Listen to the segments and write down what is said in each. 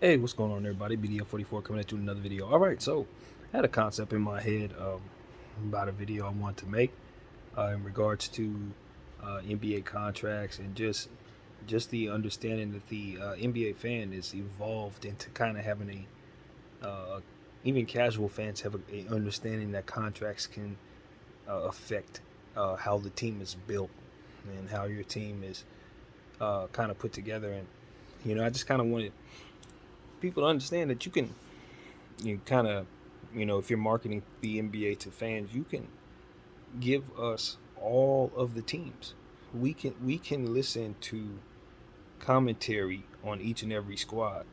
Hey, what's going on, everybody? BDO44 coming at you with another video. All right, so I had a concept in my head about a video I want to make in regards to NBA contracts and just the understanding that the NBA fan is evolved into kind of having even casual fans have a understanding that contracts can affect how the team is built and how your team is kind of put together. And I just kind of wanted people to understand that you kind of, if you're marketing the NBA to fans, you can give us all of the teams. We can listen to commentary on each and every squad.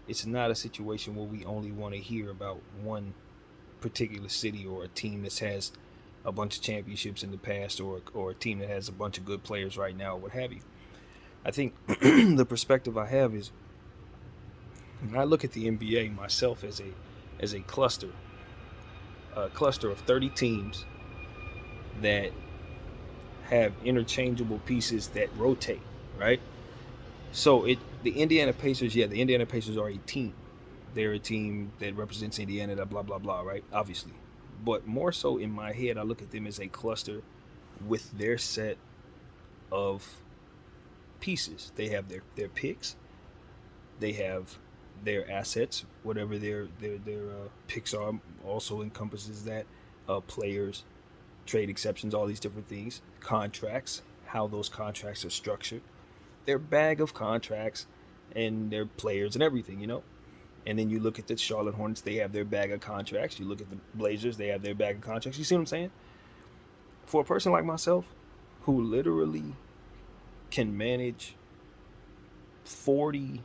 It's not a situation where we only want to hear about one particular city or a team that has a bunch of championships in the past, or a team that has a bunch of good players right now, or what have you. I think the perspective I have is when I look at the NBA myself as a cluster of 30 teams that have interchangeable pieces that rotate, right? So the Indiana Pacers, the Indiana Pacers are a team. They're a team that represents Indiana, blah blah blah, right? Obviously. But more so in my head, I look at them as a cluster with their set of pieces. They have their picks, they have their assets, whatever their picks are, also encompasses that, players, trade exceptions, all these different things, contracts, how those contracts are structured, their bag of contracts, and their players and everything. And then you look at the Charlotte Hornets, they have their bag of contracts. You look at the Blazers, they have their bag of contracts. You see what I'm saying? For a person like myself, who literally can manage 40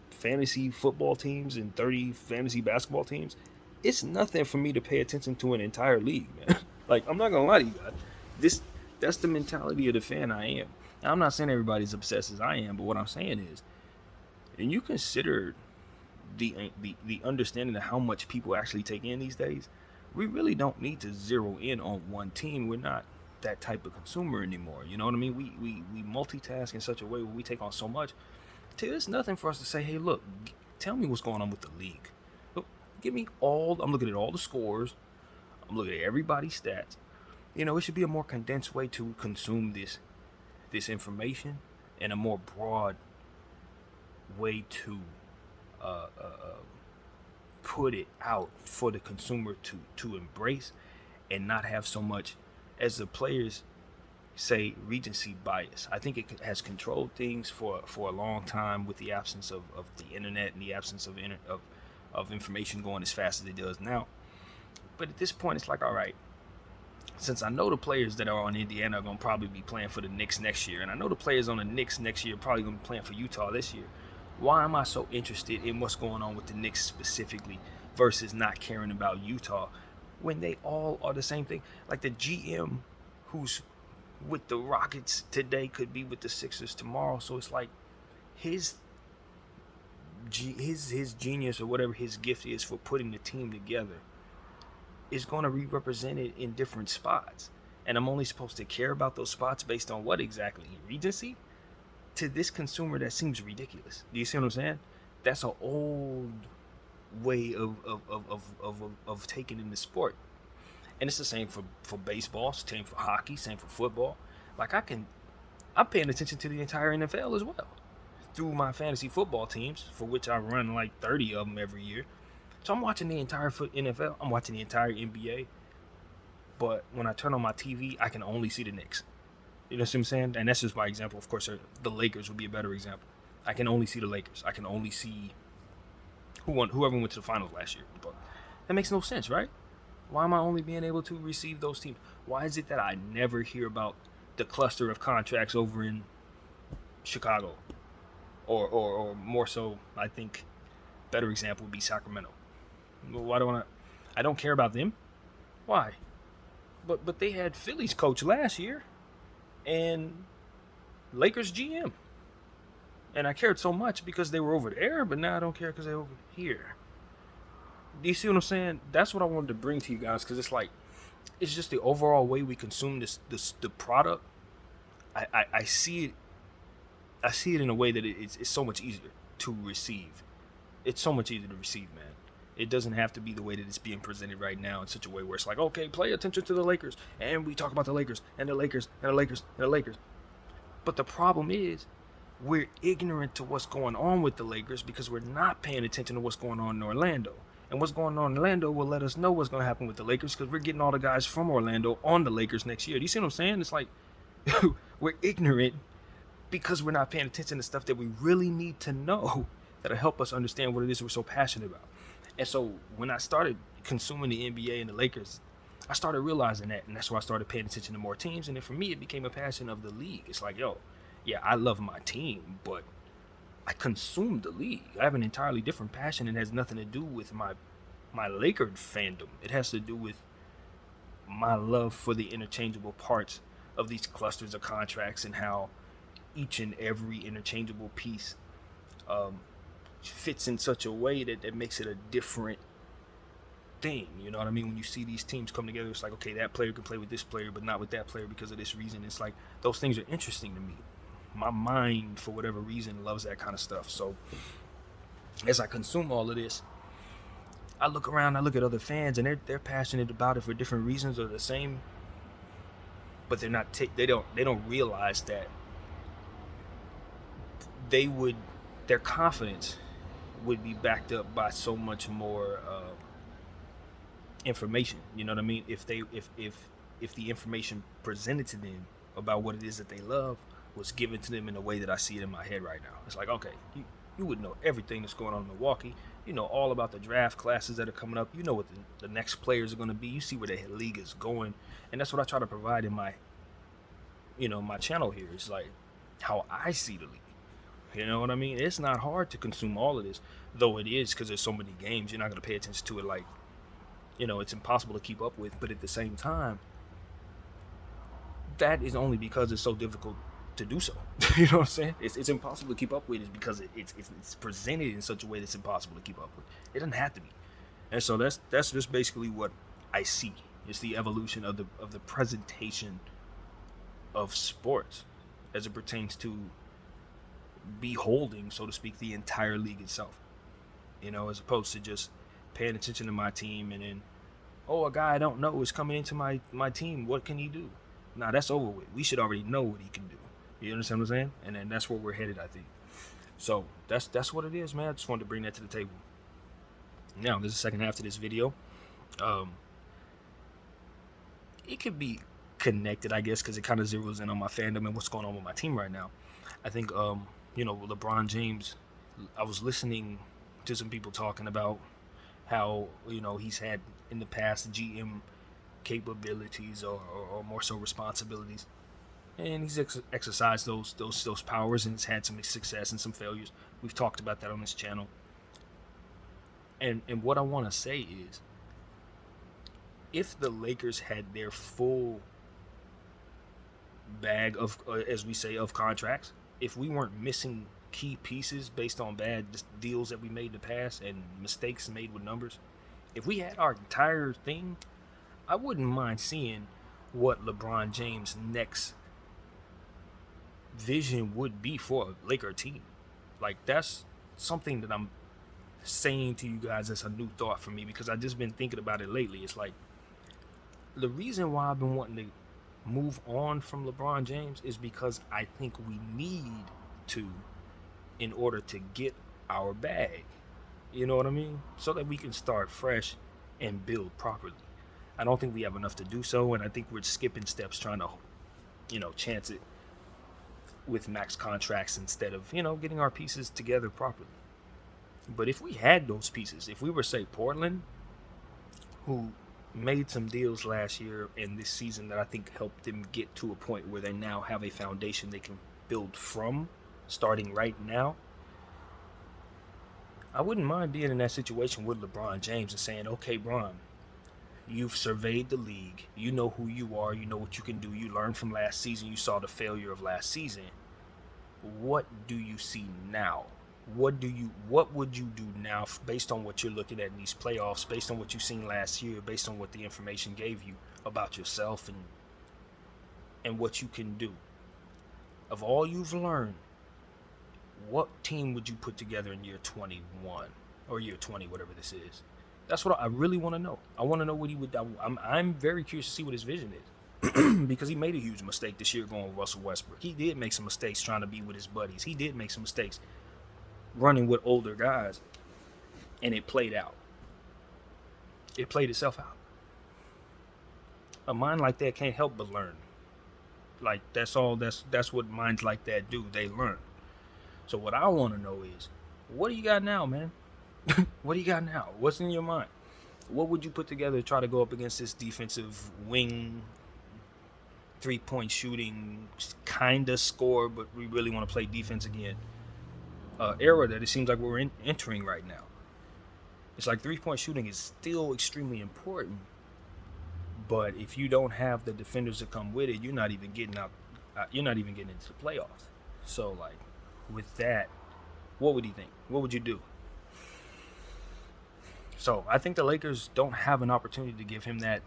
fantasy football teams and 30 fantasy basketball teams, it's nothing for me to pay attention to an entire league, man. Like, I'm not gonna lie to you guys. That's the mentality of the fan I am. Now, I'm not saying everybody's obsessed as I am, but what I'm saying is, and you consider the understanding of how much people actually take in these days, we really don't need to zero in on one team. We're not that type of consumer anymore. You know what I mean? We multitask in such a way where we take on so much. It's nothing for us to say, hey, look, tell me what's going on with the league. Look, give me I'm looking at all the scores. I'm looking at everybody's stats. It should be a more condensed way to consume this information, and a more broad way to uh, uh, uh, put it out for the consumer to embrace, and not have so much, as the players say, recency bias. I think it has controlled things for a long time, with the absence of the internet and the absence of information going as fast as it does now. But at this point, it's like, all right, since I know the players that are on Indiana are going to probably be playing for the Knicks next year, and I know the players on the Knicks next year are probably going to be playing for Utah this year, why am I so interested in what's going on with the Knicks specifically versus not caring about Utah, when they all are the same thing? Like, the GM who's with the Rockets today could be with the Sixers tomorrow. So it's like his genius, or whatever his gift is for putting the team together, is going to be represented in different spots. And I'm only supposed to care about those spots based on what exactly? Regency? To this consumer, that seems ridiculous. Do you see what I'm saying? That's an old way of taking in the sport. And it's the same for baseball, same for hockey, same for football. Like, I'm paying attention to the entire NFL as well, through my fantasy football teams, for which I run like 30 of them every year. So I'm watching the entire NFL. I'm watching the entire NBA. But when I turn on my TV, I can only see the Knicks. You know what I'm saying? And that's just my example. Of course, the Lakers would be a better example. I can only see the Lakers. I can only see whoever went to the finals last year. But that makes no sense, right? Why am I only being able to receive those teams? Why is it that I never hear about the cluster of contracts over in Chicago? Or more so, I think, better example would be Sacramento. Why don't I don't care about them? Why? But they had Phillies coach last year, and Lakers GM. And I cared so much because they were over there, but now I don't care because they're over here. Do you see what I'm saying? That's what I wanted to bring to you guys, because it's like, it's just the overall way we consume the product. I see it. I see it in a way that it's so much easier to receive. it's so much easier to receive, man. It doesn't have to be the way that it's being presented right now in such a way where it's like, okay, play attention to the Lakers, and we talk about the Lakers and the Lakers and the Lakers and the Lakers. But the problem is, we're ignorant to what's going on with the Lakers because we're not paying attention to what's going on in Orlando. And what's going on in Orlando will let us know what's going to happen with the Lakers because we're getting all the guys from Orlando on the Lakers next year. Do you see what I'm saying? It's like we're ignorant because we're not paying attention to stuff that we really need to know that'll help us understand what it is we're so passionate about. And so when I started consuming the NBA and the Lakers, I started realizing that, and that's why I started paying attention to more teams. And then for me, it became a passion of the league. It's like, yo, yeah, I love my team, but I consume the league. I have an entirely different passion and has nothing to do with my Laker fandom. It has to do with my love for the interchangeable parts of these clusters of contracts and how each and every interchangeable piece fits in such a way that makes it a different thing. You know what I mean? When you see these teams come together, it's like, okay, that player can play with this player, but not with that player because of this reason. It's like those things are interesting to me. My mind, for whatever reason, loves that kind of stuff. So as I consume all of this, I look around, I look at other fans, and they're passionate about it for different reasons or the same, but they're not. They don't realize that their confidence would be backed up by so much more information. You know what I mean? If the information presented to them about what it is that they love was given to them in a way that I see it in my head right now. It's like, okay, you would know everything that's going on in Milwaukee. You know all about the draft classes that are coming up. You know what the next players are going to be. You see where the league is going. And that's what I try to provide in my channel here. It's like how I see the league. You know what I mean? It's not hard to consume all of this, though it is because there's so many games. You're not going to pay attention to it like, it's impossible to keep up with. But at the same time, that is only because it's so difficult to do so. You know what I'm saying? It's impossible to keep up with. It's because it's presented in such a way that's impossible to keep up with. It doesn't have to be. And so that's just basically what I see. It's the evolution of the presentation of sports as it pertains to beholding, so to speak, the entire league itself. As opposed to just paying attention to my team and then, a guy I don't know is coming into my team. What can he do? Nah, that's over with. We should already know what he can do. You understand what I'm saying? And then that's where we're headed, I think. So that's what it is, man. I just wanted to bring that to the table. Now, there's a second half to this video. It could be connected, I guess, because it kind of zeroes in on my fandom and what's going on with my team right now. I think, LeBron James, I was listening to some people talking about how, he's had in the past GM capabilities or more so responsibilities. And he's exercised those powers and has had some success and some failures. We've talked about that on this channel. And what I want to say is, if the Lakers had their full bag of, as we say, of contracts, if we weren't missing key pieces based on bad deals that we made in the past and mistakes made with numbers, if we had our entire thing, I wouldn't mind seeing what LeBron James' next vision would be for a Laker team. Like, that's something that I'm saying to you guys as a new thought for me, because I've just been thinking about it lately. It's like, the reason why I've been wanting to move on from LeBron James is because I think we need to, in order to get our bag. You know what I mean? So that we can start fresh and build properly. I don't think we have enough to do so, and I think we're skipping steps trying to, chance it with max contracts instead of, getting our pieces together properly. But if we had those pieces, if we were, say, Portland, who made some deals last year and this season that I think helped them get to a point where they now have a foundation they can build from, starting right now, I wouldn't mind being in that situation with LeBron James and saying, okay, Bron, you've surveyed the league. You know who you are. You know what you can do. You learned from last season. You saw the failure of last season. What do you see now? What would you do now based on what you're looking at in these playoffs, based on what you've seen last year, based on what the information gave you about yourself and what you can do? Of all you've learned, what team would you put together in year 21? or year 20, whatever this is. That's what I really want to know. I want to know what he would. I'm very curious to see what his vision is, because he made a huge mistake this year going with Russell Westbrook. He did make some mistakes trying to be with his buddies. He did make some mistakes running with older guys, and it played out. It played itself out. A mind like that can't help but learn. Like, that's all. That's what minds like that do. They learn. So what I want to know is, what do you got now, man? What do you got now? What's in your mind? What would you put together to try to go up against this defensive wing, 3-point shooting, kind of score, but we really want to play defense again, era that it seems like we're entering right now? It's like 3-point shooting is still extremely important, but if you don't have the defenders to come with it, you're not even getting out. You're not even getting into the playoffs. So, like, with that, what would you think? What would you do? So I think the Lakers don't have an opportunity to give him that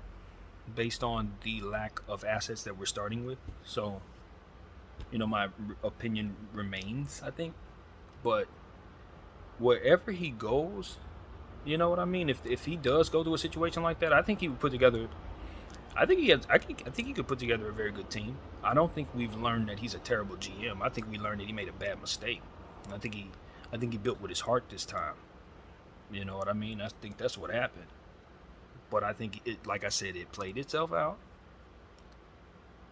based on the lack of assets that we're starting with. So, my opinion remains, I think. But wherever he goes, you know what I mean? If he does go to a situation like that, I think he would put together. I think he could put together a very good team. I don't think we've learned that he's a terrible GM. I think we learned that he made a bad mistake. I think he built with his heart this time. You know what I mean? I think that's what happened. But I think like I said, it played itself out.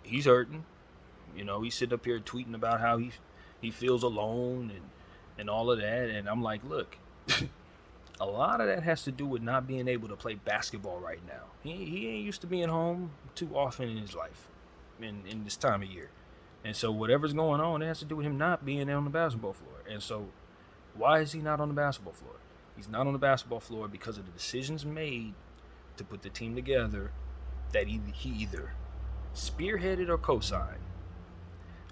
He's hurting. He's sitting up here tweeting about how he feels alone and all of that. And I'm like, look, a lot of that has to do with not being able to play basketball right now. He ain't used to being home too often in his life in this time of year. And so whatever's going on, it has to do with him not being there on the basketball floor. And so why is he not on the basketball floor? He's not on the basketball floor because of the decisions made to put the team together that he either spearheaded or co-signed.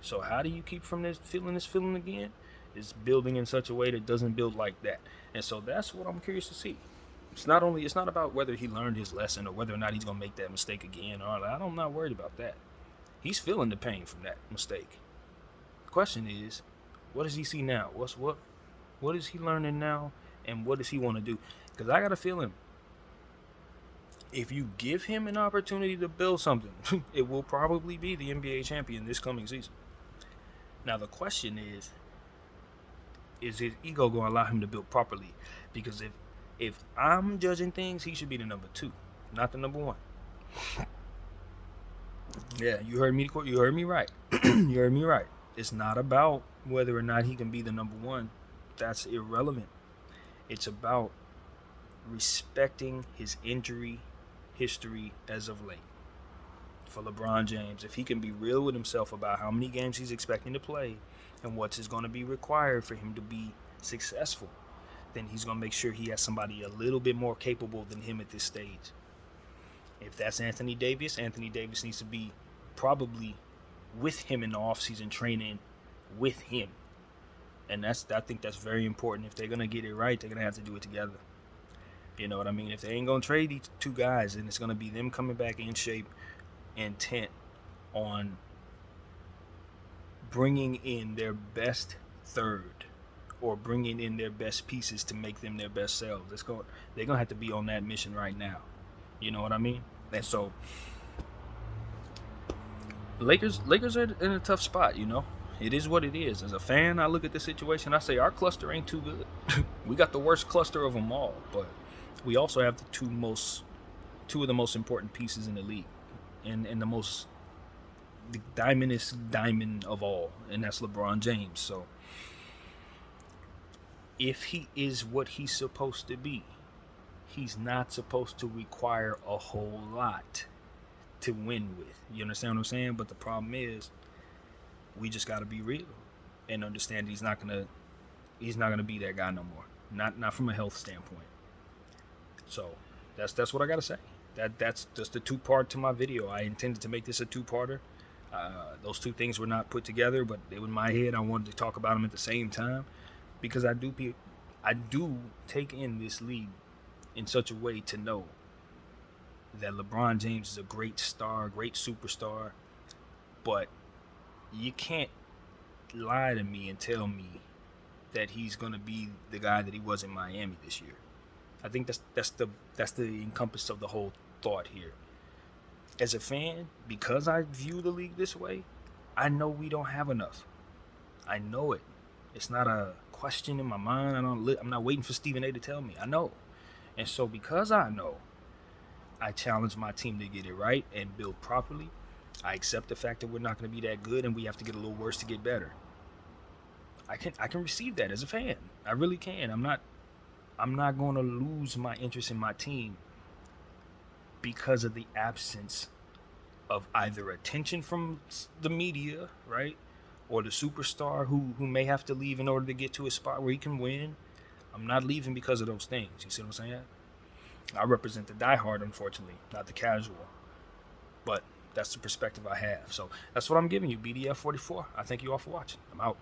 So how do you keep from this feeling again? It's building in such a way that doesn't build like that. And so that's what I'm curious to see. It's not about whether he learned his lesson or whether or not he's going to make that mistake again. I'm not worried about that. He's feeling the pain from that mistake. The question is, what does he see now? What is he learning now? And what does he want to do? Because I got a feeling if you give him an opportunity to build something, it will probably be the NBA champion this coming season. Now, the question is his ego going to allow him to build properly? Because if I'm judging things, he should be the number 2, not the number 1. Yeah, you heard me right. You heard me right. It's not about whether or not he can be the number 1. That's irrelevant. It's about respecting his injury history as of late. For LeBron James, if he can be real with himself about how many games he's expecting to play and what's going to be required for him to be successful, then he's going to make sure he has somebody a little bit more capable than him at this stage. If that's Anthony Davis needs to be probably with him in the offseason, training with him. And I think that's very important. If they're going to get it right, they're going to have to do it together. You know what I mean? If they ain't going to trade these 2 guys, then it's going to be them coming back in shape, intent on bringing in their best third or bringing in their best pieces to make them their best selves. They're going to have to be on that mission right now. You know what I mean? And so Lakers are in a tough spot, It is what it is. As a fan, I look at the situation, I say our cluster ain't too good. We got the worst cluster of them all, but we also have the two of the most important pieces in the league, and the diamondest diamond of all, and that's LeBron James. So if he is what he's supposed to be, he's not supposed to require a whole lot to win with. You understand what I'm saying? But the problem is, we just got to be real and understand he's not gonna be that guy no more. Not from a health standpoint. So that's what I gotta say. That's just the 2-part to my video. I intended to make this a 2-parter. Those 2 things were not put together, but in my head I wanted to talk about them at the same time because I do take in this league in such a way to know that LeBron James is a great star, great superstar, but you can't lie to me and tell me that he's going to be the guy that he was in Miami this year. I think that's the encompass of the whole thought here. As a fan, because I view the league this way, I know we don't have enough. I know it. It's not a question in my mind. I'm not waiting for Stephen A to tell me. I know. And so because I know, I challenge my team to get it right and build properly. I accept the fact that we're not going to be that good and we have to get a little worse to get better. I can receive that as a fan. I really can. I'm not going to lose my interest in my team because of the absence of either attention from the media, right? Or the superstar who may have to leave in order to get to a spot where he can win. I'm not leaving because of those things. You see what I'm saying? I represent the diehard, unfortunately, not the casual. But that's the perspective I have. So that's what I'm giving you, BDF 44. I thank you all for watching. I'm out.